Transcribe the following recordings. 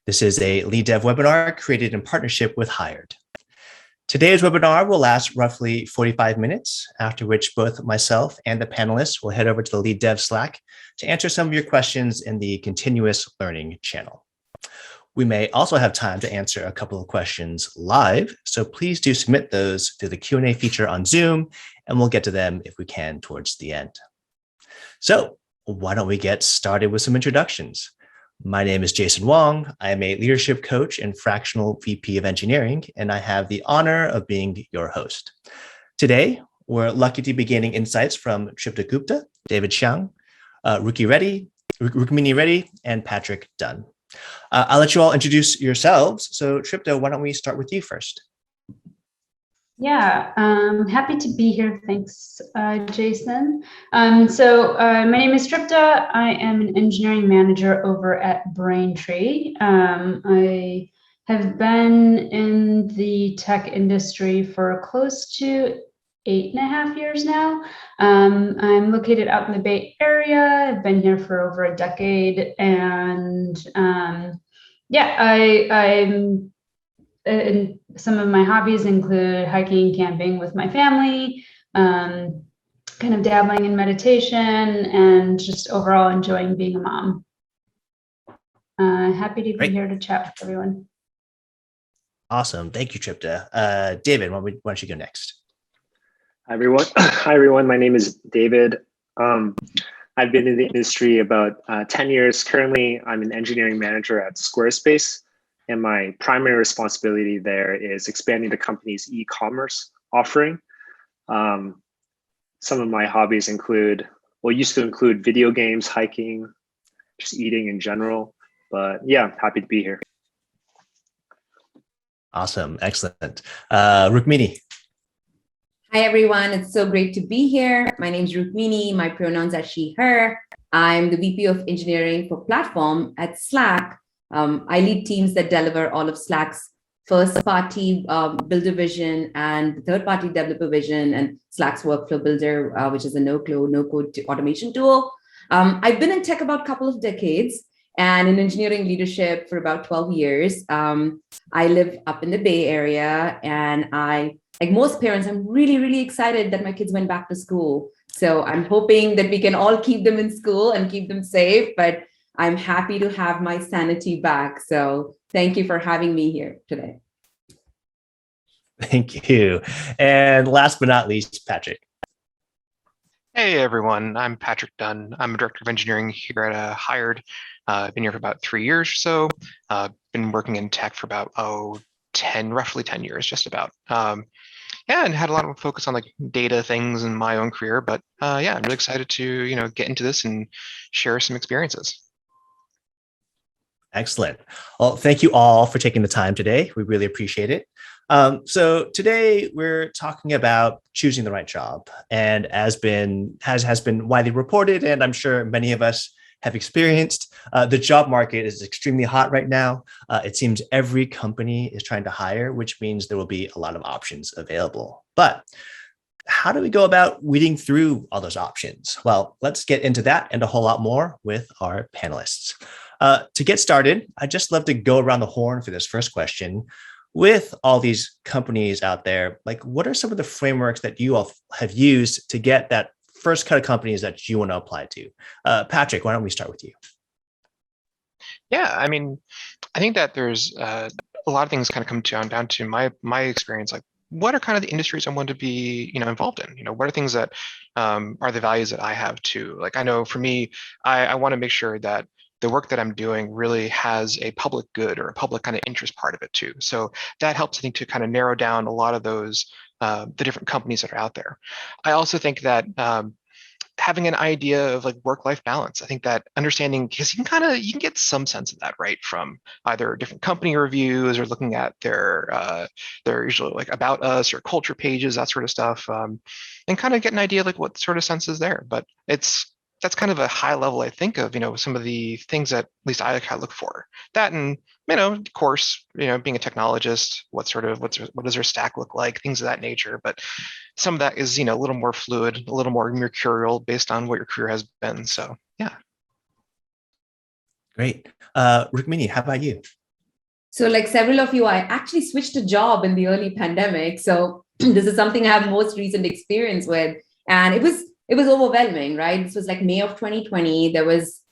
This is a lead dev webinar created in partnership with Hired. Today's webinar will last roughly 45 minutes, after which both myself and the panelists will head over to the lead dev Slack to answer some of your questions in the continuous learning channel. We may also have time to answer a couple of questions live, so please do submit those through the Q&A feature on Zoom, and we'll get to them if we can towards the end. So why don't we get started with some introductions? My name is Jason Wong. I am a leadership coach and fractional VP of engineering, and I have the honor of being your host. Today, we're lucky to be gaining insights from Tripta Gupta, David Xiang, Rukmini Reddy, and Patrick Dunn. I'll let you all introduce yourselves. So Tripta, why don't we start with you first? Yeah, happy to be here. Thanks, Jason. My name is Tripta. I am an engineering manager over at Braintree. I have been in the tech industry for close to 8.5 years now. I'm located out in the Bay Area. I've been here for over a decade, and and some of my hobbies include hiking and camping with my family, kind of dabbling in meditation, and just overall enjoying being a mom. Happy to be here to chat with everyone. Awesome. Thank you, Tripta. David, why don't you go next? Hi, everyone. Hi, everyone. My name is David. I've been in the industry about 10 years. Currently, I'm an engineering manager at Squarespace. And my primary responsibility there is expanding the company's e-commerce offering. Some of my hobbies used to include video games, hiking, just eating in general. But yeah, happy to be here. Awesome. Excellent. Rukmini. Hi, everyone. It's so great to be here. My name is Rukmini. My pronouns are she, her. I'm the VP of engineering for platform at Slack. I lead teams that deliver all of Slack's first-party builder vision and third-party developer vision and Slack's workflow builder, which is a no-code automation tool. I've been in tech about a couple of decades and in engineering leadership for about 12 years. I live up in the Bay Area, and like most parents, I'm really, really excited that my kids went back to school. So I'm hoping that we can all keep them in school and keep them safe, but I'm happy to have my sanity back. So thank you for having me here today. Thank you. And last but not least, Patrick. Hey, everyone. I'm Patrick Dunn. I'm a director of engineering here at Hired. I've been here for about 3 years or so. Been working in tech for about, roughly 10 years, just about. And had a lot of focus on like data things in my own career. But I'm really excited to, get into this and share some experiences. Excellent. Well, thank you all for taking the time today. We really appreciate it. So today we're talking about choosing the right job, and has been widely reported, and I'm sure many of us have experienced, the job market is extremely hot right now. It seems every company is trying to hire, which means there will be a lot of options available. But how do we go about weeding through all those options? Well, let's get into that and a whole lot more with our panelists. To get started, I'd just love to go around the horn for this first question. With all these companies out there, like what are some of the frameworks that you all have used to get that first cut of companies that you want to apply to? Patrick, why don't we start with you? Yeah, I mean, I think that there's a lot of things kind of come down to my experience. Like, what are kind of the industries I want to be, involved in? What are things that are the values that I have too? Like, I know for me, I want to make sure that the work that I'm doing really has a public good or a public kind of interest part of it too. So that helps, I think, to kind of narrow down a lot of those, the different companies that are out there. I also think that having an idea of like work-life balance, I think that understanding, because you can get some sense of that, right, from either different company reviews or looking at their usually like about us or culture pages, that sort of stuff, and kind of get an idea of like what sort of sense is there. But that's kind of a high level, I think, of, some of the things that at least I kind of look for. That and, of course, being a technologist, what does their stack look like, things of that nature. But some of that is, a little more fluid, a little more mercurial based on what your career has been. So, yeah. Great. Rukmini, how about you? So like several of you, I actually switched a job in the early pandemic. So this is something I have most recent experience with. And it was overwhelming, right? This was like May of 2020. There was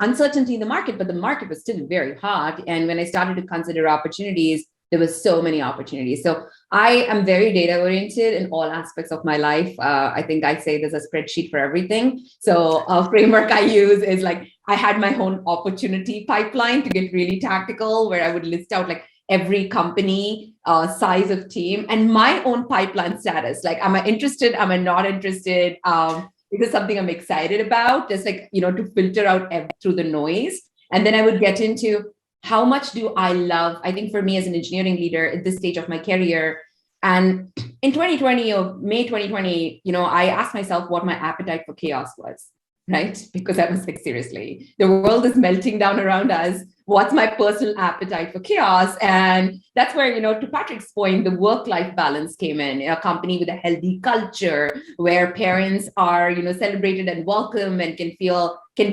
uncertainty in the market, but the market was still very hot. And when I started to consider opportunities, there was so many opportunities. So I am very data oriented in all aspects of my life. I think I say there's a spreadsheet for everything. So a framework I use is like, I had my own opportunity pipeline to get really tactical, where I would list out like every company, size of team, and my own pipeline status. Like, am I interested? Am I not interested? Is this something I'm excited about? Just like, to filter out through the noise. And then I would get into how much do I love, I think for me as an engineering leader at this stage of my career. And in 2020 or May 2020, I asked myself what my appetite for chaos was, right? Because I was like, seriously, the world is melting down around us. What's my personal appetite for chaos? And that's where, to Patrick's point, the work-life balance came in. A company with a healthy culture where parents are, celebrated and welcome and can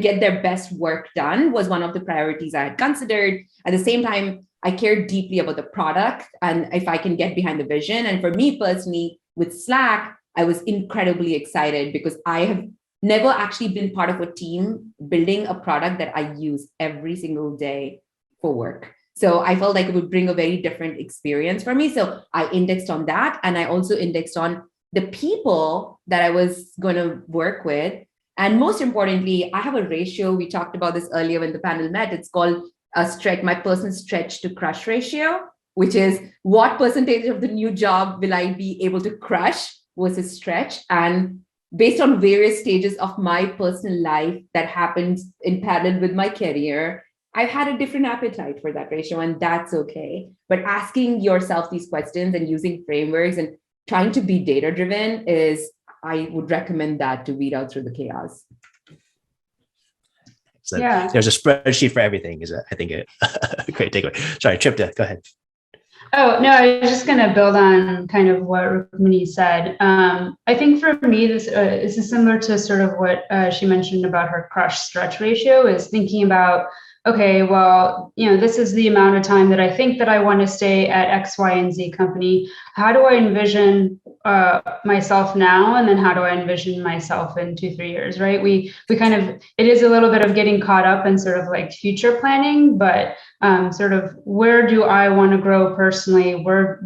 get their best work done was one of the priorities I had considered. At the same time, I cared deeply about the product and if I can get behind the vision. And for me personally, with Slack, I was incredibly excited because I have never actually been part of a team building a product that I use every single day for work. So I felt like it would bring a very different experience for me. So I indexed on that. And I also indexed on the people that I was going to work with. And most importantly, I have a ratio. We talked about this earlier when the panel met. It's called my personal stretch to crush ratio, which is what percentage of the new job will I be able to crush versus stretch. And based on various stages of my personal life that happened in parallel with my career, I've had a different appetite for that ratio, and that's okay. But asking yourself these questions and using frameworks and trying to be data-driven I would recommend that to weed out through the chaos. So there's a spreadsheet for everything is, I think, a great takeaway. Sorry, Tripta, go ahead. Oh, no, I was just going to build on kind of what Rukmini said. I think for me, this is similar to sort of what she mentioned about her crush stretch ratio, is thinking about, okay, well, this is the amount of time that I think that I want to stay at X, Y, and Z company. How do I envision myself now? And then how do I envision myself in 2-3 years, right? We kind of, it is a little bit of getting caught up in sort of like future planning, but sort of where do I want to grow personally? What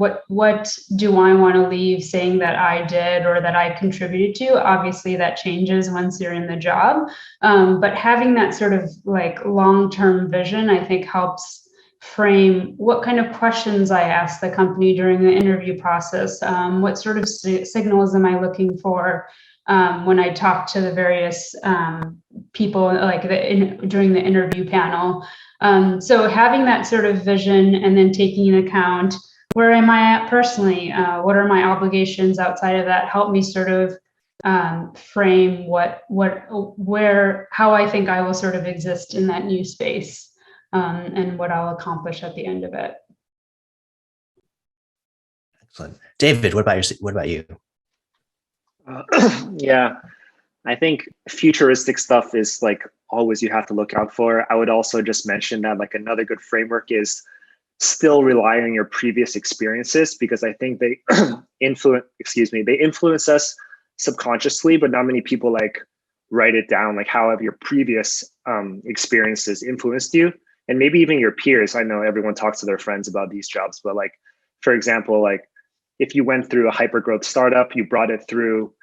do I want to leave saying that I did or that I contributed to? Obviously that changes once you're in the job. But having that sort of like long-term vision, I think helps frame what kind of questions I ask the company during the interview process. What sort of signals am I looking for when I talk to the various people like during the interview panel? So having that sort of vision and then taking into account where am I at personally? What are my obligations outside of that? Help me sort of frame how I think I will sort of exist in that new space. And what I'll accomplish at the end of it. Excellent. David, what about you? Yeah, I think futuristic stuff is like always you have to look out for. I would also just mention that like another good framework is still rely on your previous experiences, because I think they influence us subconsciously, but not many people like write it down, like how have your previous experiences influenced you? And maybe even your peers. I know everyone talks to their friends about these jobs, but like, for example, like if you went through a hypergrowth startup, you brought it through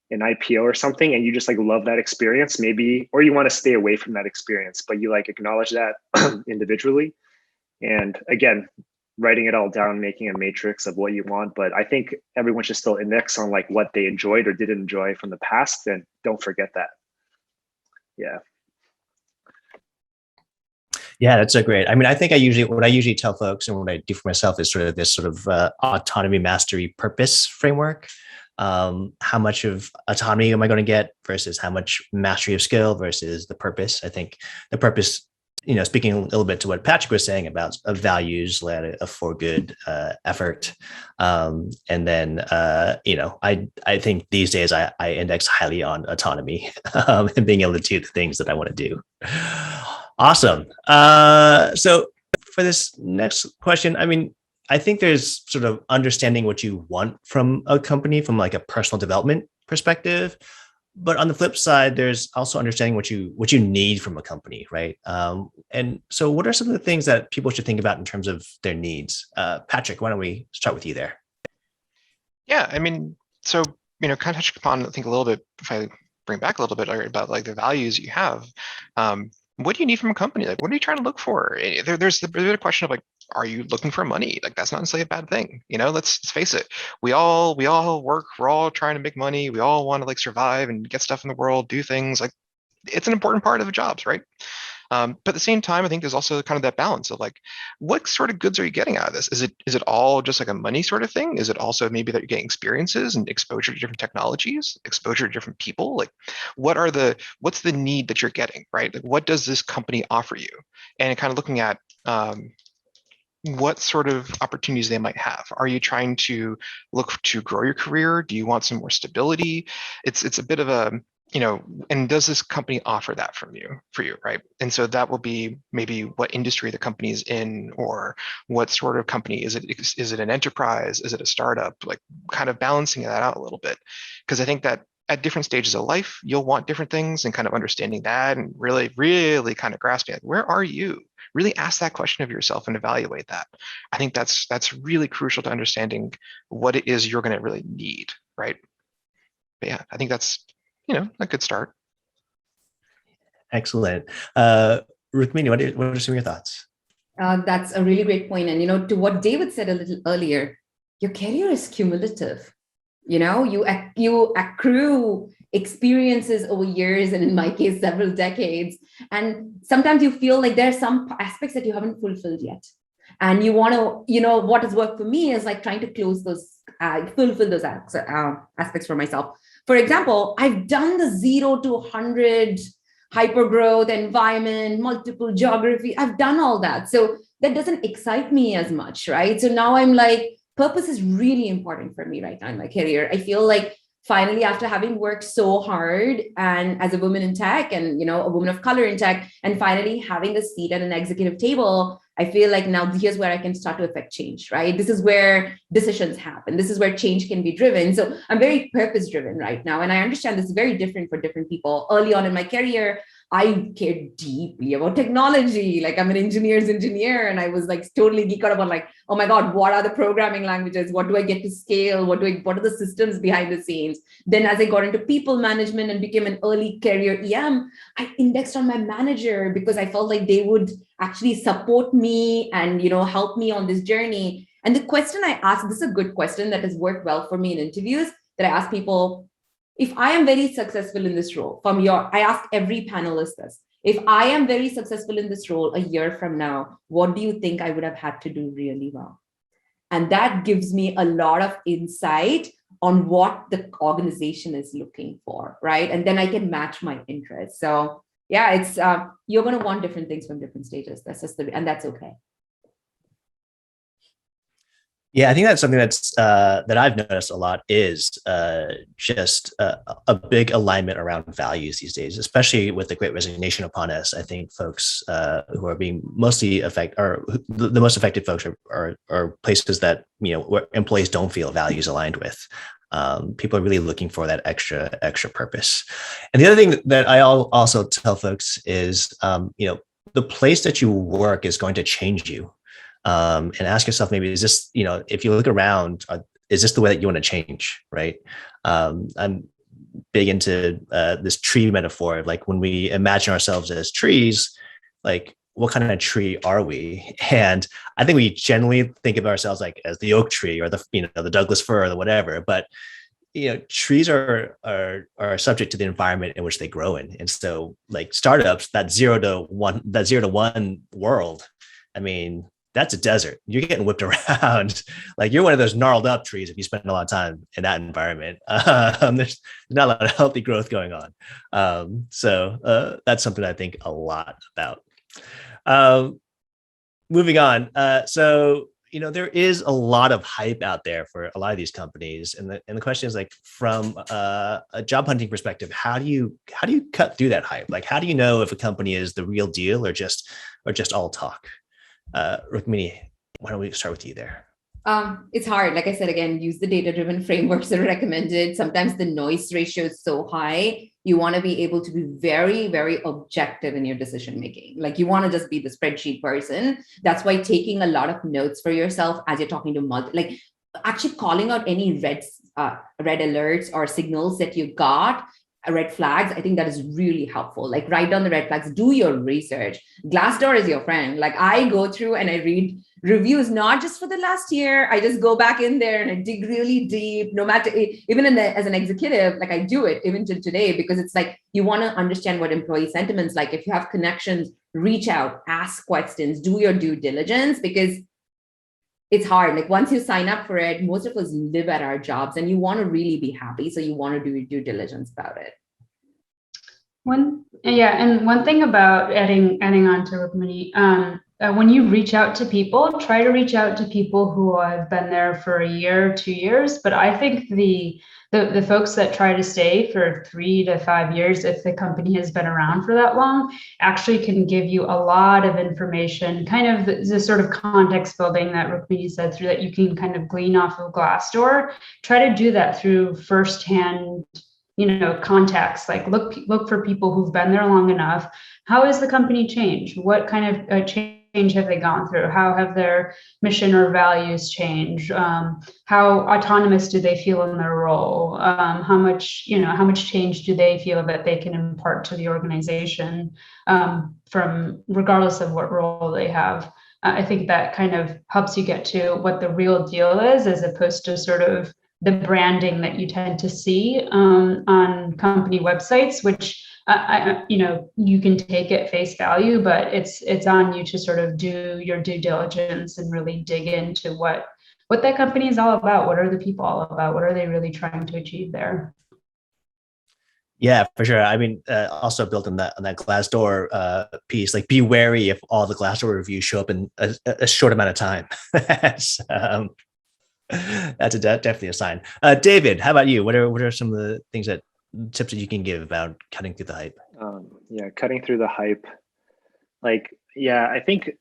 an IPO or something, and you just like love that experience, maybe, or you want to stay away from that experience, but you like acknowledge that individually. And again, writing it all down, making a matrix of what you want. But I think everyone should still index on like what they enjoyed or didn't enjoy from the past, and don't forget that. Yeah. Yeah, that's so great. I mean, I think what I usually tell folks and what I do for myself is sort of this sort of autonomy, mastery, purpose framework. How much of autonomy am I going to get versus how much mastery of skill versus the purpose? I think the purpose, speaking a little bit to what Patrick was saying about values led a for good effort. And then, I think these days I index highly on autonomy and being able to do the things that I want to do. Awesome. So for this next question, I mean, I think there's sort of understanding what you want from a company from like a personal development perspective. But on the flip side, there's also understanding what you need from a company, right? And so, what are some of the things that people should think about in terms of their needs? Patrick, why don't we start with you there? Yeah, I mean, so kind of touched upon, I think, a little bit. If I bring back a little bit about like the values you have, what do you need from a company? Like, what are you trying to look for? There's the question of like, are you looking for money? Like, that's not necessarily a bad thing. Let's face it. We all work. We're all trying to make money. We all want to like survive and get stuff in the world, do things. Like, it's an important part of the jobs, right? But at the same time, I think there's also kind of that balance of like, what sort of goods are you getting out of this? Is it all just like a money sort of thing? Is it also maybe that you're getting experiences and exposure to different technologies, exposure to different people? Like, what's the need that you're getting, right? Like, what does this company offer you? And kind of looking at what sort of opportunities they might have. Are you trying to look to grow your career? Do you want some more stability? It's a bit of a and does this company offer that for you, right? And so that will be maybe what industry the company is in, or what sort of company is it? Is it an enterprise? Is it a startup? Like, kind of balancing that out a little bit, because I think that at different stages of life, you'll want different things, and kind of understanding that and really, really kind of grasping it. Where are you? Really ask that question of yourself and evaluate that. I think that's really crucial to understanding what it is you're going to really need, right? But yeah, I think that's a good start. Excellent. Rukmini, what are some of your thoughts? That's a really great point. And, to what David said a little earlier, your career is cumulative. You accrue experiences over years, and in my case, several decades. And sometimes you feel like there are some aspects that you haven't fulfilled yet. And you want to, what has worked for me is like trying to close those, fulfill those aspects for myself. For example, I've done the 0 to 100 hypergrowth environment, multiple geography. I've done all that. So that doesn't excite me as much, right? So now I'm like, purpose is really important for me right now in my career. I feel like finally, after having worked so hard and as a woman in tech and, a woman of color in tech, and finally having a seat at an executive table, I feel like now here's where I can start to affect change, right? This is where decisions happen. This is where change can be driven. So I'm very purpose driven right now. And I understand this is very different for different people. Early on in my career, I cared deeply about technology. Like, I'm an engineer's engineer, and I was like totally geek out about like, oh my God, what are the programming languages? What do I get to scale? What are the systems behind the scenes? Then as I got into people management and became an early career EM, I indexed on my manager because I felt like they would actually support me and, help me on this journey. And the question I asked, this is a good question that has worked well for me in interviews, that I ask people, if I am very successful in this role, I ask every panelist this, if I am very successful in this role a year from now, what do you think I would have had to do really well? And that gives me a lot of insight on what the organization is looking for, right? And then I can match my interests. So yeah, it's you're going to want different things from different stages. That's just and that's okay. Yeah, I think that's something that I've noticed a lot is just a big alignment around values these days, especially with the Great Resignation upon us. I think folks who are being mostly affected, or the most affected folks, are places that where employees don't feel values aligned with. People are really looking for that extra purpose. And the other thing that I also tell folks is, the place that you work is going to change you. And ask yourself, maybe, is this, if you look around, is this the way that you want to change, right? I'm big into this tree metaphor of like, when we imagine ourselves as trees, like, what kind of tree are we? And I think we generally think of ourselves like as the oak tree or the Douglas fir or the whatever, but trees are subject to the environment in which they grow in. And so like startups, that 0 to 1 world, I mean, that's a desert. You're getting whipped around. Like, you're one of those gnarled up trees if you spend a lot of time in that environment. There's not a lot of healthy growth going on. So that's something I think a lot about. Moving on. So there is a lot of hype out there for a lot of these companies. And the question is, like, from a job hunting perspective, how do you cut through that hype? Like, how do you know if a company is the real deal or just all talk? Rukmini, why don't we start with you there? It's hard. Like I said, again, use the data-driven frameworks that are recommended. Sometimes the noise ratio is so high, you want to be able to be very, very objective in your decision-making. Like you want to just be the spreadsheet person. That's why taking a lot of notes for yourself as you're talking to like actually calling out any red alerts or signals that you got, red flags, I think that is really helpful. Like write down the red flags, do your research. Glassdoor is your friend. Like I go through and I read reviews, not just for the last year. I just go back in there and I dig really deep, no matter, even as an executive, like I do it even till today, because it's like, you want to understand what employee sentiments like. If you have connections, reach out, ask questions, do your due diligence, because it's hard. Like once you sign up for it, most of us live at our jobs and you want to really be happy. So you want to do your due diligence about it. And one thing about adding on to Rukmini, when you reach out to people, try to reach out to people who have been there for a year, 2 years. But I think the folks that try to stay for 3 to 5 years, if the company has been around for that long, actually can give you a lot of information, kind of the sort of context building that Rukmini said, through that you can kind of glean off of Glassdoor. Try to do that through firsthand context. Like look for people who've been there long enough. How has the company changed? What kind of change have they gone through? How have their mission or values changed? How autonomous do they feel in their role? How much change do they feel that they can impart to the organization, from regardless of what role they have? I think that kind of helps you get to what the real deal is, as opposed to sort of the branding that you tend to see on company websites, which you can take at face value, but it's on you to sort of do your due diligence and really dig into what that company is all about. What are the people all about? What are they really trying to achieve there? Yeah, for sure. I mean, also built on that Glassdoor piece, like be wary if all the Glassdoor reviews show up in a short amount of time. That's definitely a sign. David, how about you? What are some of the tips that you can give about cutting through the hype? Cutting through the hype. I think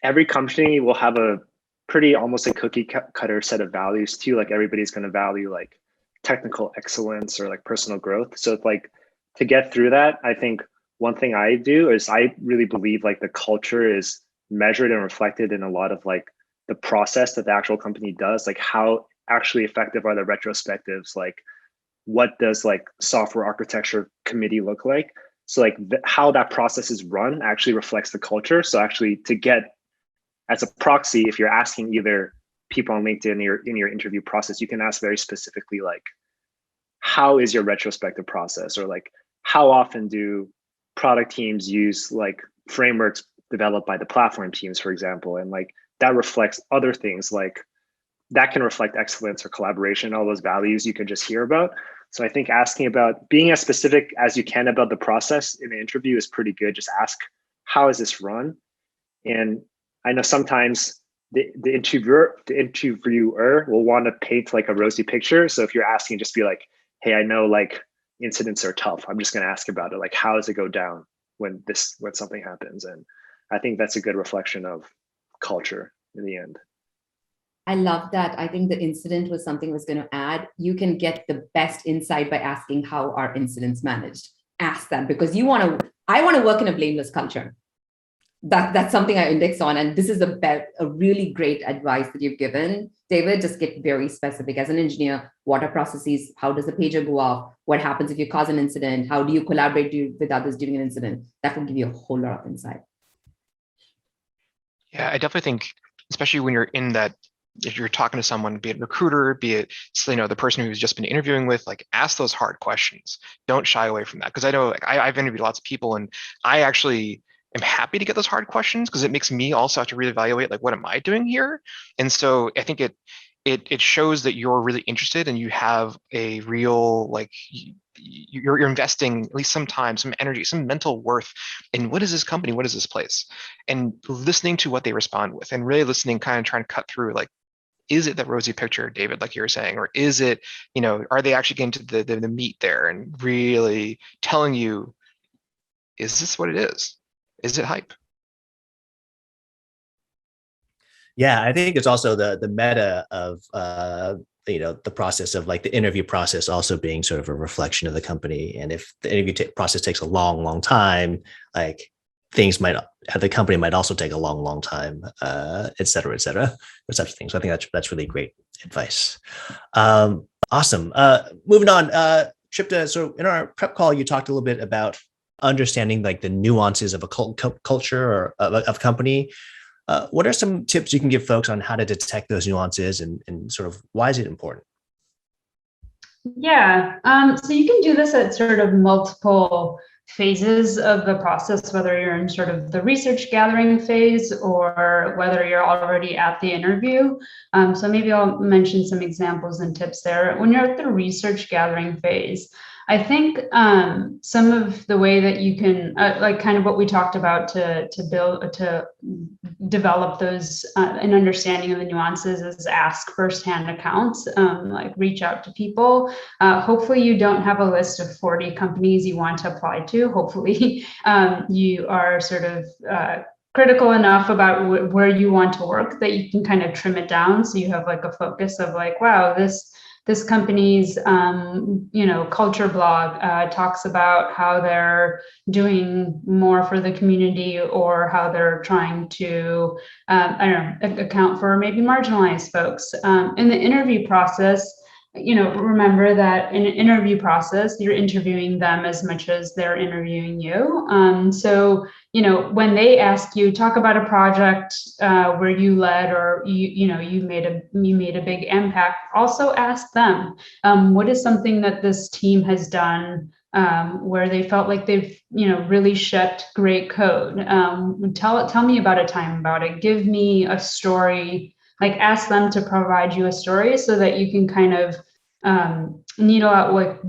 every company will have a pretty almost a cookie cutter set of values too. Like everybody's going to value like technical excellence or like personal growth. So it's like to get through that, I think one thing I do is I really believe like the culture is measured and reflected in a lot of like the process that the actual company does. Like how actually effective are the retrospectives? Like what does like software architecture committee look like? So like how that process is run actually reflects the culture. So actually to get as a proxy, if you're asking either people on LinkedIn or in your interview process, you can ask very specifically like, how is your retrospective process? Or like, how often do product teams use like frameworks developed by the platform teams, for example? And like that reflects other things, like that can reflect excellence or collaboration, all those values you can just hear about. So I think asking about being as specific as you can about the process in the interview is pretty good. Just ask, how is this run? And I know sometimes the interviewer will want to paint like a rosy picture. So if you're asking, just be like, hey, I know like incidents are tough. I'm just going to ask about it. Like, how does it go down when something happens? And I think that's a good reflection of culture in the end. I love that. I think the incident was something I was going to add. You can get the best insight by asking how are incidents managed. Ask that, because I want to work in a blameless culture. That's something I index on. And this is a really great advice that you've given, David. Just get very specific. As an engineer, what are processes? How does the pager go off? What happens if you cause an incident? How do you collaborate with others during an incident? That will give you a whole lot of insight. Yeah, I definitely think, especially when you're in that, if you're talking to someone, be it recruiter, be it the person who's just been interviewing with, like ask those hard questions. Don't shy away from that, because I know I've interviewed lots of people, and I actually am happy to get those hard questions because it makes me also have to really evaluate like what am I doing here. And so I think it shows that you're really interested and you have a real like you're investing at least some time, some energy, some mental worth in what is this company, what is this place, and listening to what they respond with, and really listening, kind of trying to cut through like, is it that rosy picture, David, like you were saying, or is it, are they actually getting to the meat there and really telling you, is this what it is? Is it hype? Yeah, I think it's also the meta of the process of like the interview process also being sort of a reflection of the company. And if the interview process takes a long time, like things might the company might also take a long time, et cetera, or such things. So I think that's really great advice. Awesome. Moving on, Tripta. So in our prep call, you talked a little bit about understanding like the nuances of a culture or of a company. What are some tips you can give folks on how to detect those nuances and sort of why is it important? Yeah, so you can do this at sort of multiple phases of the process, whether you're in sort of the research gathering phase or whether you're already at the interview. So maybe I'll mention some examples and tips there. When you're at the research gathering phase, I think some of the way that you can, like kind of what we talked about to develop those an understanding of the nuances is ask firsthand accounts, like reach out to people. Hopefully you don't have a list of 40 companies you want to apply to. Hopefully you are sort of critical enough about where you want to work that you can kind of trim it down. So you have like a focus of like, wow, this company's culture blog talks about how they're doing more for the community or how they're trying to account for maybe marginalized folks. In the interview process, remember that in an interview process, you're interviewing them as much as they're interviewing you. So when they ask you, talk about a project where you led or you made a big impact, also ask them, what is something that this team has done where they felt like they've really shipped great code. Tell me about a time about it. Give me a story. Like ask them to provide you a story so that you can kind of needle out like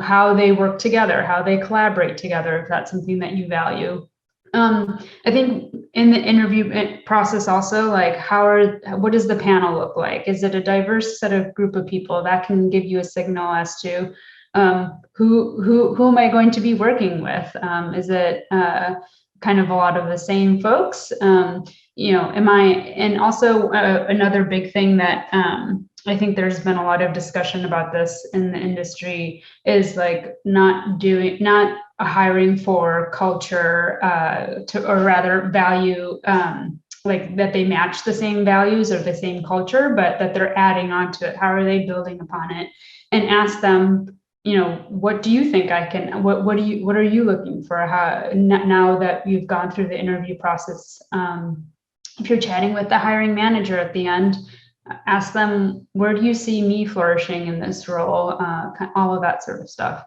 how they work together, how they collaborate together, if that's something that you value. I think in the interview process also, like what does the panel look like? Is it a diverse set of group of people? That can give you a signal as to who am I going to be working with? Is it kind of a lot of the same folks? And also another big thing that I think there's been a lot of discussion about this in the industry is like not hiring for culture or rather value, like that they match the same values or the same culture, but that they're adding on to it. How are they building upon it? And ask them, what do you think I can, what are you looking for? How, now that you've gone through the interview process, if you're chatting with the hiring manager at the end, ask them, where do you see me flourishing in this role? All of that sort of stuff.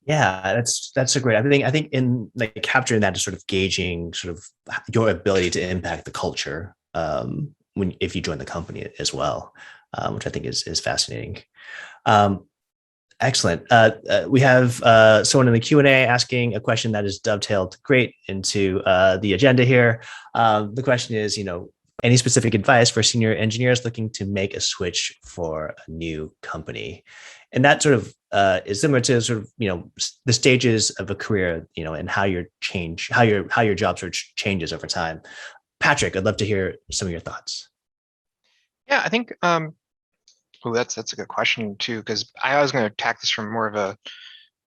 Yeah, that's a great. I think in like capturing that is sort of gauging sort of your ability to impact the culture if you join the company as well, which I think is fascinating. Excellent. We have someone in the Q&A asking a question that is dovetailed great into the agenda here. The question is, any specific advice for senior engineers looking to make a switch for a new company? And that sort of is similar to sort of, the stages of a career, and how your job search changes over time. Patrick, I'd love to hear some of your thoughts. Yeah, I think that's a good question too, because I was going to attack this from more of a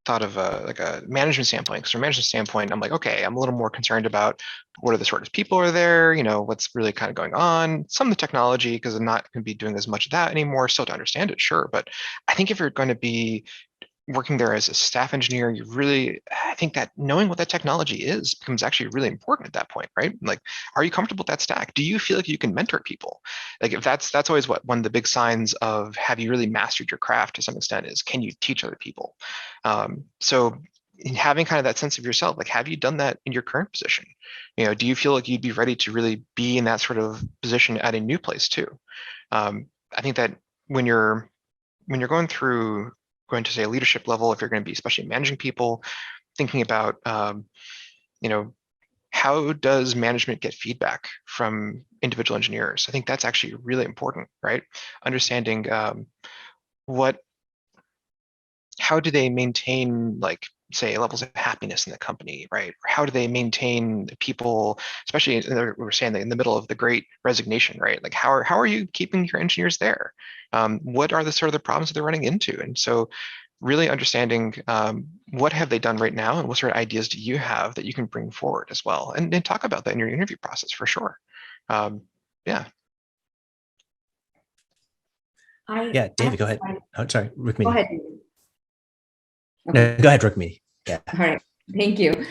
thought of like a management standpoint. Because from a management standpoint, I'm like, okay, I'm a little more concerned about what are the sort of people are there, what's really kind of going on, some of the technology, because I'm not going to be doing as much of that anymore, still to understand it, sure. But I think if you're going to be working there as a staff engineer, I think that knowing what that technology is becomes actually really important at that point, right? Like, are you comfortable with that stack? Do you feel like you can mentor people? Like, if that's always one of the big signs of have you really mastered your craft to some extent is, can you teach other people? So in having kind of that sense of yourself, like, have you done that in your current position? Do you feel like you'd be ready to really be in that sort of position at a new place too? I think that when you're going to say a leadership level, if you're going to be especially managing people, thinking about, how does management get feedback from individual engineers? I think that's actually really important, right? Understanding how do they maintain like say, levels of happiness in the company, right? Or how do they maintain the people, especially we're saying that in the middle of the Great Resignation, right? Like how are you keeping your engineers there? What are the sort of the problems that they're running into? And so really understanding what have they done right now and what sort of ideas do you have that you can bring forward as well, and talk about that in your interview process for sure. Yeah. Yeah, David, go ahead. Oh, sorry, Rukmini. Go ahead, David. Okay. No, go ahead, Rukmini. Yeah. All right. Thank you.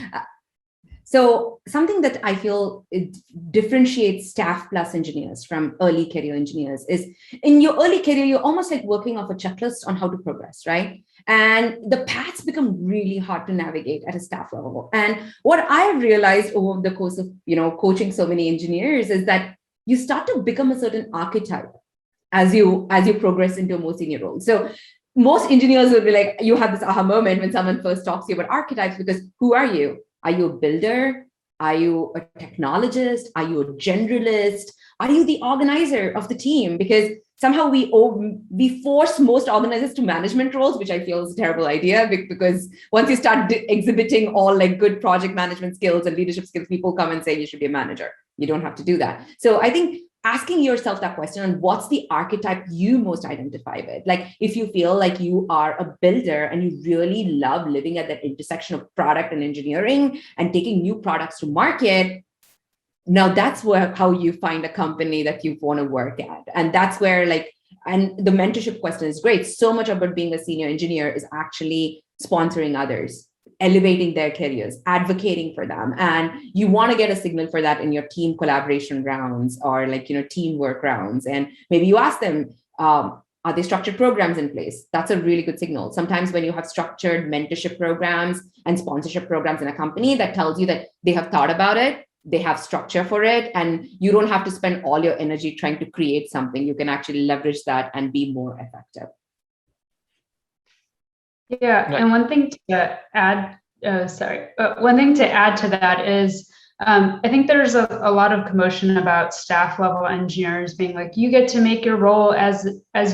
So something that I feel it differentiates staff plus engineers from early career engineers is in your early career, you're almost like working off a checklist on how to progress, right? And the paths become really hard to navigate at a staff level. And what I realized over the course of, coaching so many engineers is that you start to become a certain archetype as you progress into a more senior role. So most engineers will be like, you have this aha moment when someone first talks to you about archetypes, because who are you? Are you a builder? Are you a technologist? Are you a generalist? Are you the organizer of the team? Because somehow we force most organizers to management roles, which I feel is a terrible idea, because once you start exhibiting all like good project management skills and leadership skills, people come and say you should be a manager. You don't have to do that. So I think asking yourself that question on what's the archetype you most identify with. Like if you feel like you are a builder and you really love living at that intersection of product and engineering and taking new products to market, now that's how you find a company that you want to work at. And that's where and the mentorship question is great. So much about being a senior engineer is actually sponsoring others, elevating their careers, advocating for them. And you want to get a signal for that in your team collaboration rounds or teamwork rounds. And maybe you ask them, are there structured programs in place? That's a really good signal. Sometimes when you have structured mentorship programs and sponsorship programs in a company, that tells you that they have thought about it, they have structure for it, and you don't have to spend all your energy trying to create something. You can actually leverage that and be more effective. Yeah, and one thing to add, one thing to add to that is, I think there's a lot of commotion about staff level engineers being like, you get to make your role as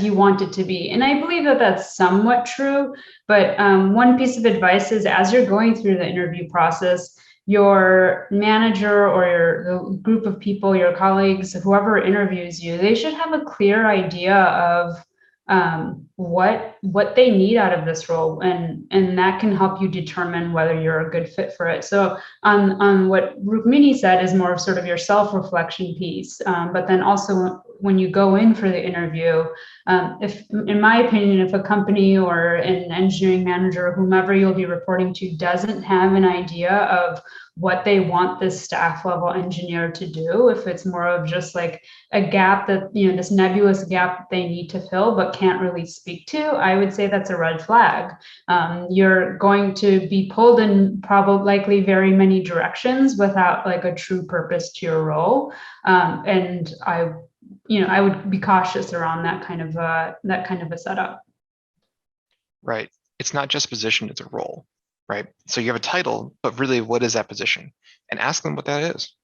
you want it to be. And I believe that that's somewhat true, but one piece of advice is as you're going through the interview process, your manager or the group of people, your colleagues, whoever interviews you, they should have a clear idea of what they need out of this role, and that can help you determine whether you're a good fit for it. So on what Rukmini said is more of sort of your self-reflection piece, but then also when you go in for the interview, if, in my opinion, if a company or an engineering manager or whomever you'll be reporting to doesn't have an idea of what they want this staff level engineer to do, if it's more of just like a gap that, this nebulous gap that they need to fill but can't really speak to, I would say that's a red flag. You're going to be pulled in likely very many directions without like a true purpose to your role. And I would be cautious around that kind of a setup. Right. It's not just position, it's a role, right? So you have a title, but really what is that position? And ask them what that is.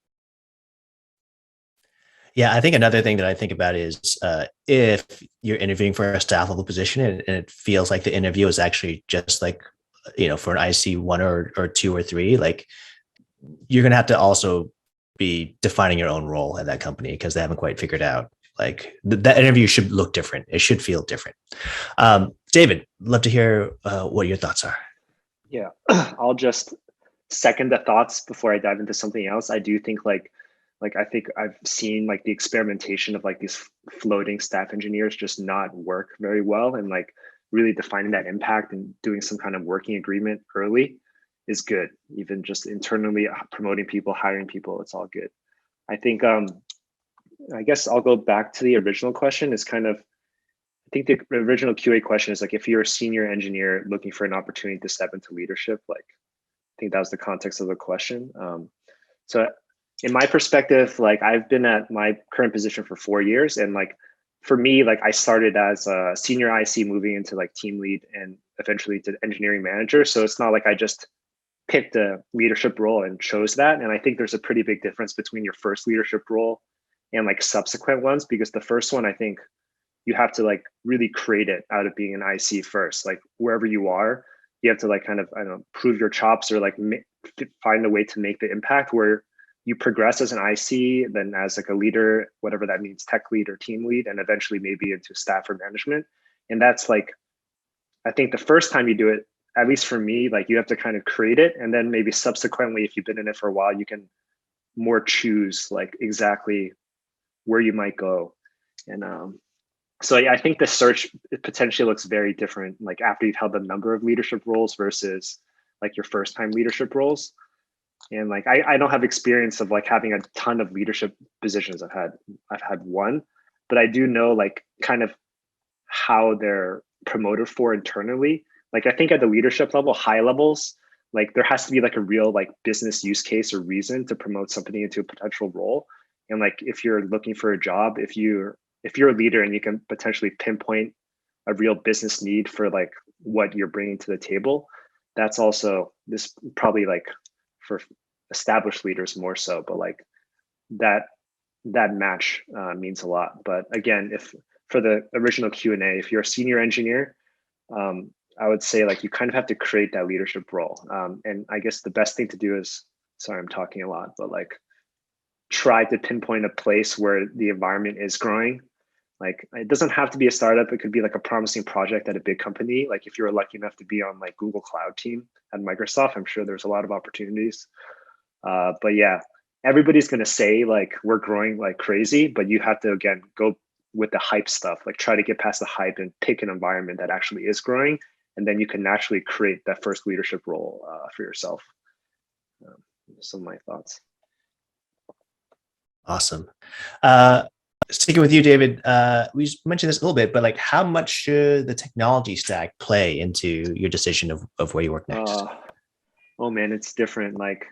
Yeah, I think another thing that I think about is if you're interviewing for a staff level position and it feels like the interview is actually just like, for an IC 1 or 2 or 3, like you're going to have to also be defining your own role at that company because they haven't quite figured out, like that interview should look different. It should feel different. David, love to hear what your thoughts are. Yeah, I'll just second the thoughts before I dive into something else. I do think like I think I've seen like the experimentation of like these floating staff engineers just not work very well, and like really defining that impact and doing some kind of working agreement early is good. Even just internally promoting people, hiring people, it's all good. I think I guess I'll go back to the original question. Is kind of, I think the original QA question is like, if you're a senior engineer looking for an opportunity to step into leadership, like I think that was the context of the question. So in my perspective, like I've been at my current position for 4 years, and like for me, like I started as a senior IC moving into like team lead and eventually to engineering manager. So it's not like I just picked a leadership role and chose that. And I think there's a pretty big difference between your first leadership role and like subsequent ones, because the first one, I think you have to like really create it out of being an IC first. Like wherever you are, you have to like kind of, I don't know, prove your chops or like find a way to make the impact where you progress as an IC, then as like a leader, whatever that means, tech lead or team lead, and eventually maybe into staff or management. And that's like, I think the first time you do it, at least for me, like you have to kind of create it. And then maybe subsequently, if you've been in it for a while, you can more choose like exactly where you might go. And so yeah, I think the search potentially looks very different, like after you've held a number of leadership roles versus like your first time leadership roles. And like, I don't have experience of like having a ton of leadership positions. I've had one, but I do know like kind of how they're promoted for internally. Like I think at the leadership level, high levels, like there has to be like a real like business use case or reason to promote somebody into a potential role. And like, if you're looking for a job, if you're a leader and you can potentially pinpoint a real business need for like what you're bringing to the table, that's also this probably like for established leaders more so, but like that match means a lot. But again, if for the original Q&A, if you're a senior engineer, I would say like you kind of have to create that leadership role. And I guess the best thing to do is, sorry, I'm talking a lot, but like try to pinpoint a place where the environment is growing. Like it doesn't have to be a startup. It could be like a promising project at a big company. Like if you're lucky enough to be on like Google Cloud team at Microsoft, I'm sure there's a lot of opportunities. But yeah, everybody's going to say like we're growing like crazy, but you have to, again, go with the hype stuff, like try to get past the hype and pick an environment that actually is growing. And then you can naturally create that first leadership role for yourself. Some of my thoughts. Awesome. Sticking with you, David, we mentioned this a little bit, but like how much should the technology stack play into your decision of where you work next? Oh man, it's different. Like,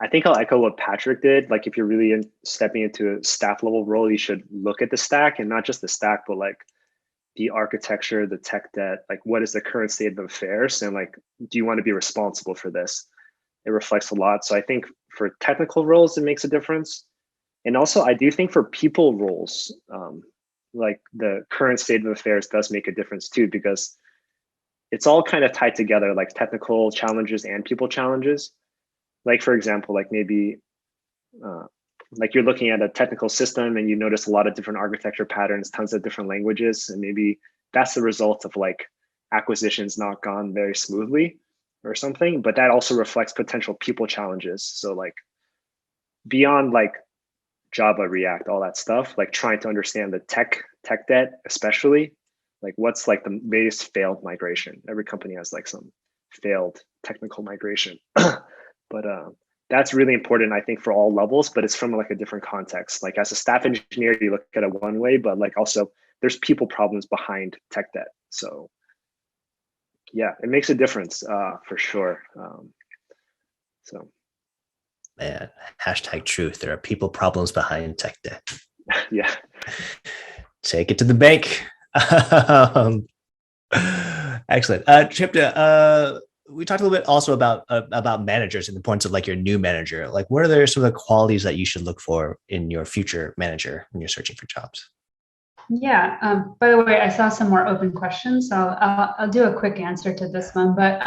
I think I'll echo what Patrick did. Like if you're really stepping into a staff level role, you should look at the stack, and not just the stack, but like the architecture, the tech debt, like what is the current state of affairs? And like, do you want to be responsible for this? It reflects a lot. So I think for technical roles, it makes a difference. And also I do think for people roles, like the current state of affairs does make a difference too, because it's all kind of tied together, like technical challenges and people challenges. Like for example, like maybe like you're looking at a technical system and you notice a lot of different architecture patterns, tons of different languages, and maybe that's the result of like acquisitions not gone very smoothly or something. But that also reflects potential people challenges. So like beyond like Java, React, all that stuff, like trying to understand the tech debt, especially like what's like the latest failed migration. Every company has like some failed technical migration. But that's really important, I think, for all levels, but it's from like a different context. Like as a staff engineer, you look at it one way, but like also there's people problems behind tech debt. So yeah, it makes a difference for sure. So. Man, hashtag truth. There are people problems behind tech debt. Yeah. Take it to the bank. Excellent. Tripta, we talked a little bit also about managers and the importance of like your new manager. Like, what are some of the qualities that you should look for in your future manager when you're searching for jobs? Yeah. By the way, I saw some more open questions, so I'll do a quick answer to this one. But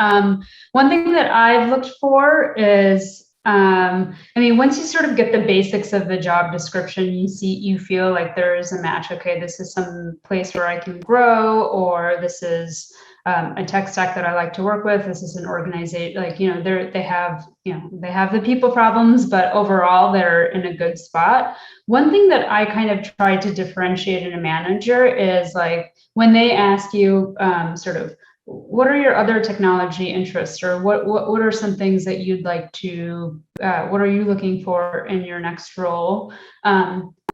one thing that I've looked for is, I mean, once you sort of get the basics of the job description, you feel like there is a match. Okay, this is some place where I can grow, or this is a tech stack that I like to work with. This is an organization, like, they have the people problems, but overall they're in a good spot. One thing that I kind of try to differentiate in a manager is like when they ask you sort of, what are your other technology interests, or what are some things that you'd like to, what are you looking for in your next role?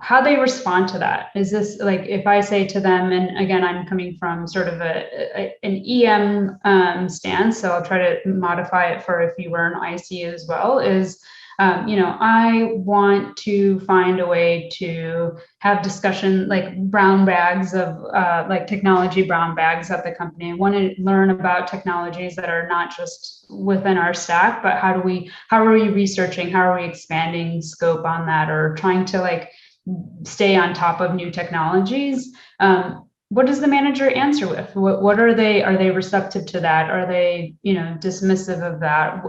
How they respond to that. Is this like, if I say to them, and again, I'm coming from sort of an EM stance, so I'll try to modify it for if you were an IC as well, is, I want to find a way to have discussion, like brown bags of like technology brown bags at the company. I want to learn about technologies that are not just within our stack, but how are we researching? How are we expanding scope on that, or trying to like stay on top of new technologies? what does the manager answer with? What are they receptive to that? Are they, dismissive of that?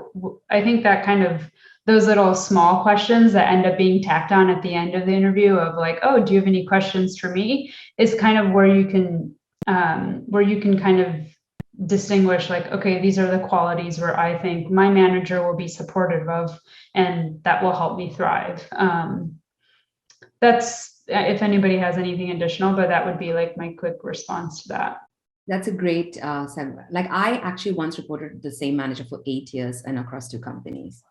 I think that kind of those little small questions that end up being tacked on at the end of the interview of like, oh, do you have any questions for me? Is kind of where you can kind of distinguish like, okay, these are the qualities where I think my manager will be supportive of, and that will help me thrive. That's if anybody has anything additional, but that would be like my quick response to that. That's a great segue. Like I actually once reported to the same manager for 8 years and across 2 companies.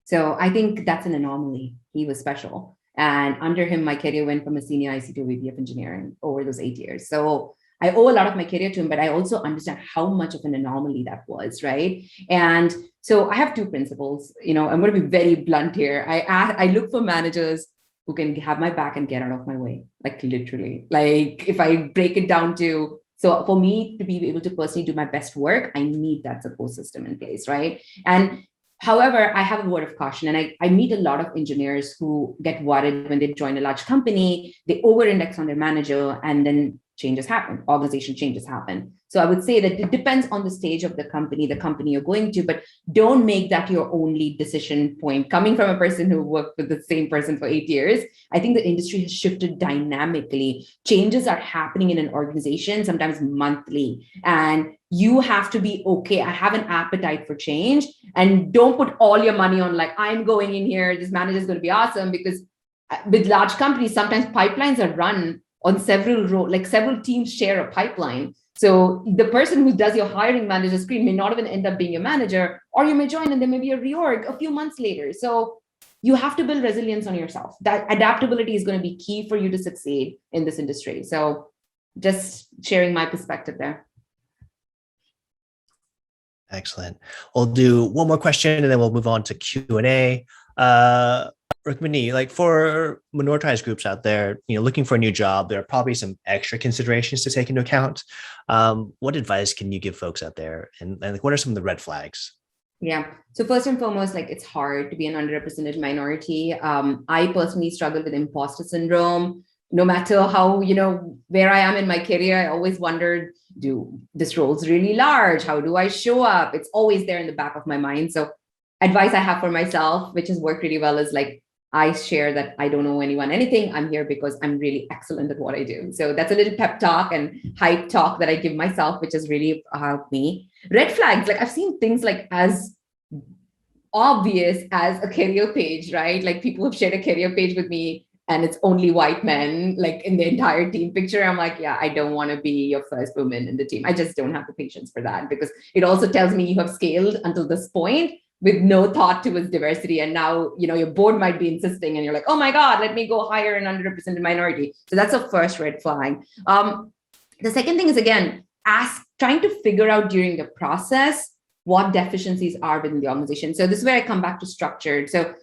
So I think that's an anomaly. He was special. And under him, my career went from a senior IC to a VP of engineering over those 8 years. So I owe a lot of my career to him, but I also understand how much of an anomaly that was, right? And so I have 2 principles. I'm going to be very blunt here. I look for managers who can have my back and get out of my way, like literally. Like if I break it down to, so for me to be able to personally do my best work, I need that support system in place, right? And however, I have a word of caution, and I meet a lot of engineers who get worried when they join a large company, they over-index on their manager, and then changes happen, organization changes happen. So I would say that it depends on the stage of the company you're going to, but don't make that your only decision point. Coming from a person who worked with the same person for 8 years, I think the industry has shifted dynamically. Changes are happening in an organization, sometimes monthly, and you have to be okay. I have an appetite for change, and don't put all your money on like, I'm going in here, this manager is going to be awesome, because with large companies, sometimes pipelines are run on several teams share a pipeline. So the person who does your hiring manager screen may not even end up being your manager, or you may join and there may be a reorg a few months later. So you have to build resilience on yourself. That adaptability is going to be key for you to succeed in this industry. So just sharing my perspective there. Excellent. We'll do one more question and then we'll move on to Q&A. Rukmini, like for minoritized groups out there, looking for a new job, there are probably some extra considerations to take into account. What advice can you give folks out there? And like, what are some of the red flags? Yeah. So first and foremost, like it's hard to be an underrepresented minority. I personally struggle with imposter syndrome. No matter how, where I am in my career, I always wondered, this role's really large. How do I show up? It's always there in the back of my mind. So advice I have for myself, which has worked really well, is like, I share that I don't owe anyone anything. I'm here because I'm really excellent at what I do. So that's a little pep talk and hype talk that I give myself, which has really helped me. Red flags, like I've seen things like as obvious as a career page, right? Like people have shared a career page with me and it's only white men, like in the entire team picture. I'm like, yeah, I don't want to be your first woman in the team. I just don't have the patience for that, because it also tells me you have scaled until this point with no thought towards diversity. And now, your board might be insisting and you're like, oh my God, let me go hire an underrepresented minority. So that's a first red flag. The second thing is, again, trying to figure out during the process what deficiencies are within the organization. So this is where I come back to structured. So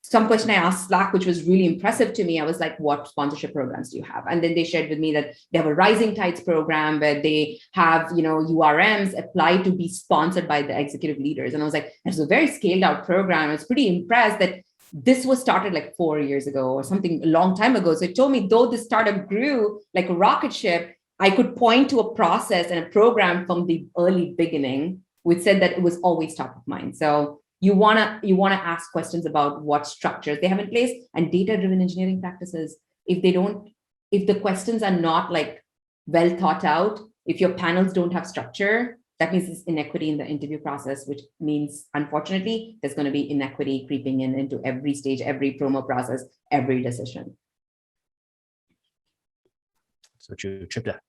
some question I asked Slack, which was really impressive to me. I was like, what sponsorship programs do you have? And then they shared with me that they have a Rising Tides program where they have, URMs apply to be sponsored by the executive leaders. And I was like, it's a very scaled out program. I was pretty impressed that this was started like 4 years ago or something, a long time ago. So it told me, though this startup grew like a rocket ship, I could point to a process and a program from the early beginning, which said that it was always top of mind. So you wanna ask questions about what structures they have in place and data-driven engineering practices. If the questions are not like well thought out, if your panels don't have structure, that means there's inequity in the interview process, which means, unfortunately, there's going to be inequity creeping into every stage, every promo process, every decision. So Tripta.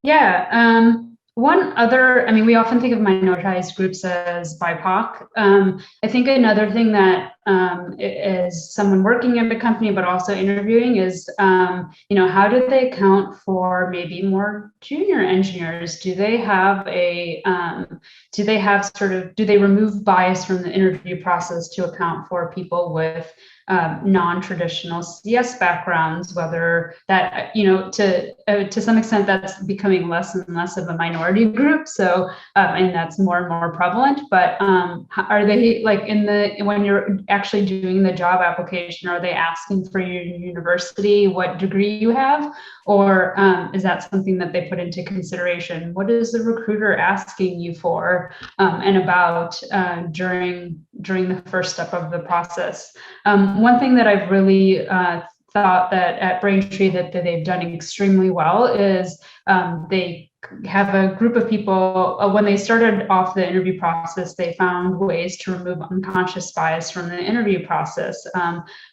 Yeah. One other, we often think of minoritized groups as BIPOC. I think another thing that is someone working at a company, but also interviewing is, how do they account for maybe more junior engineers? Do they remove bias from the interview process to account for people with non-traditional CS backgrounds, whether that, to some extent that's becoming less and less of a minority group. So, and that's more and more prevalent, but are they like when you're actually doing the job application, are they asking for your university, what degree you have? Or is that something that they put into consideration? What is the recruiter asking you for and about during the first step of the process? One thing that I've really thought that at Braintree that they've done extremely well is they have a group of people, when they started off the interview process, they found ways to remove unconscious bias from the interview process.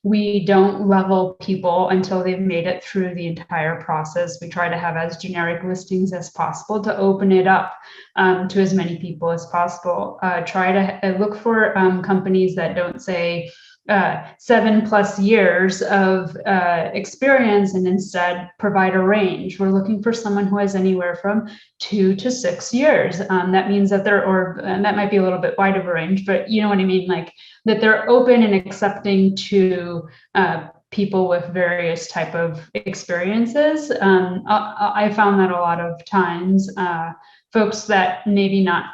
We don't level people until they've made it through the entire process. We try to have as generic listings as possible to open it up to as many people as possible. Try to look for companies that don't say 7+ years of experience and instead provide a range. We're looking for someone who has anywhere from 2 to 6 years. That means that and that might be a little bit wide of a range, but you know what I mean? Like that they're open and accepting to people with various type of experiences. I found that a lot of times folks that maybe not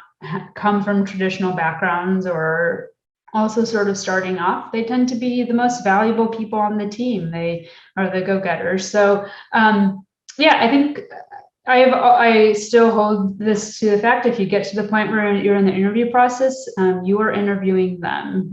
come from traditional backgrounds or also sort of starting off, they tend to be the most valuable people on the team. They are the go-getters. So yeah, I think I still hold this to the fact, if you get to the point where you're in the interview process, you are interviewing them.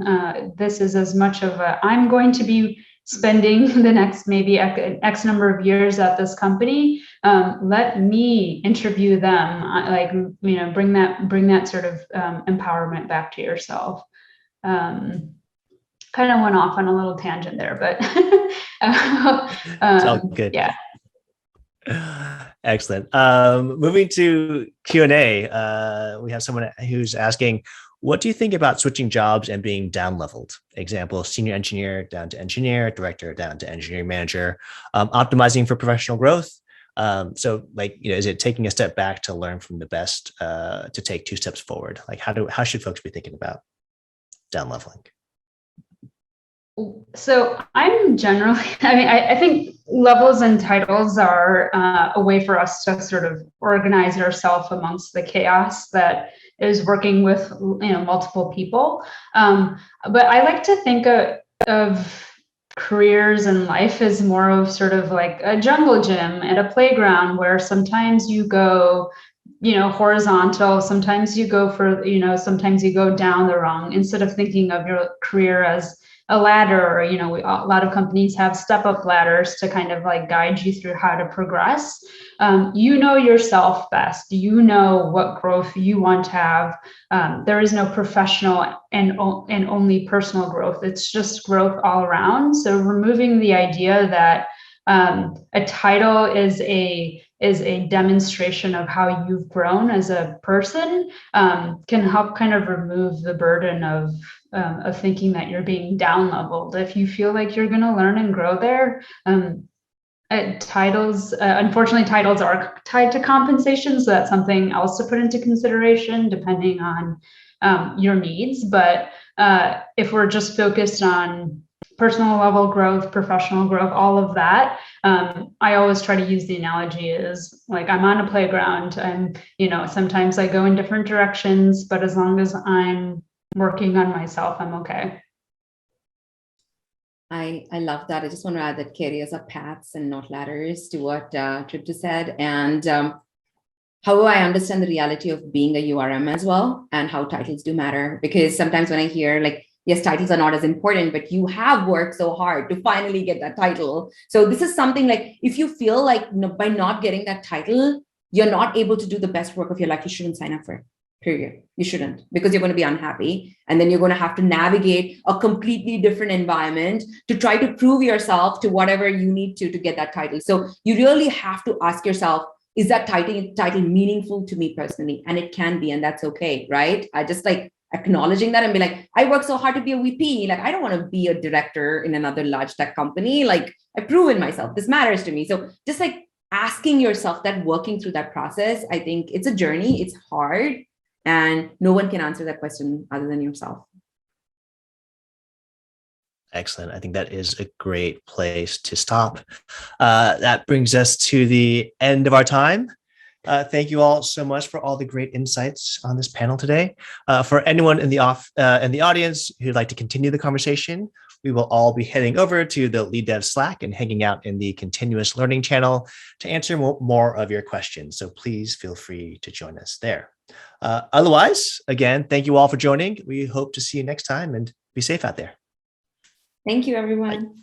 This is as much of I'm going to be spending the next maybe X number of years at this company. Let me interview them. Bring that sort of empowerment back to yourself. Kind of went off on a little tangent there, but it's all good. Yeah. Excellent. Moving to Q&A, we have someone who's asking, what do you think about switching jobs and being down leveled? Example, senior engineer down to engineer, director down to engineering manager, optimizing for professional growth. So is it taking a step back to learn from the best to take 2 steps forward? Like how should folks be thinking about down leveling? So I'm generally, I think levels and titles are a way for us to sort of organize ourselves amongst the chaos that is working with, multiple people. But I like to think of careers and life as more of sort of like a jungle gym at a playground where sometimes you go horizontal, sometimes you go sometimes you go down the rung, instead of thinking of your career as a ladder, or, a lot of companies have step-up ladders to kind of like guide you through how to progress. You know yourself best. You know what growth you want to have. There is no professional and only personal growth. It's just growth all around. So removing the idea that a title is a demonstration of how you've grown as a person can help kind of remove the burden of thinking that you're being down leveled. If you feel like you're going to learn and grow there, titles, unfortunately, titles are tied to compensation. So that's something else to put into consideration depending on your needs. But if we're just focused on personal level growth, professional growth, all of that, I always try to use the analogy is like I'm on a playground and, sometimes I go in different directions, but as long as I'm working on myself, I'm okay. I love that. I just want to add that careers are paths and not ladders to what Tripta said. And however, I understand the reality of being a URM as well and how titles do matter, because sometimes when I hear yes, titles are not as important, but you have worked so hard to finally get that title. So this is something like, if you feel like by not getting that title, you're not able to do the best work of your life, you shouldn't sign up for it. Period. You shouldn't, because you're going to be unhappy. And then you're going to have to navigate a completely different environment to try to prove yourself to whatever you need to get that title. So you really have to ask yourself, is that title meaningful to me personally? And it can be, and that's okay, right? I just acknowledging that and be like, I work so hard to be a VP. I don't want to be a director in another large tech company. I've proven myself. This matters to me. So just asking yourself that, working through that process, I think it's a journey. It's hard. And no one can answer that question other than yourself. Excellent. I think that is a great place to stop. That brings us to the end of our time. Thank you all so much for all the great insights on this panel today. For anyone in the audience who'd like to continue the conversation, we will all be heading over to the Lead Dev Slack and hanging out in the continuous learning channel to answer more of your questions. So please feel free to join us there. Otherwise, again, thank you all for joining. We hope to see you next time and be safe out there. Thank you, everyone. Bye.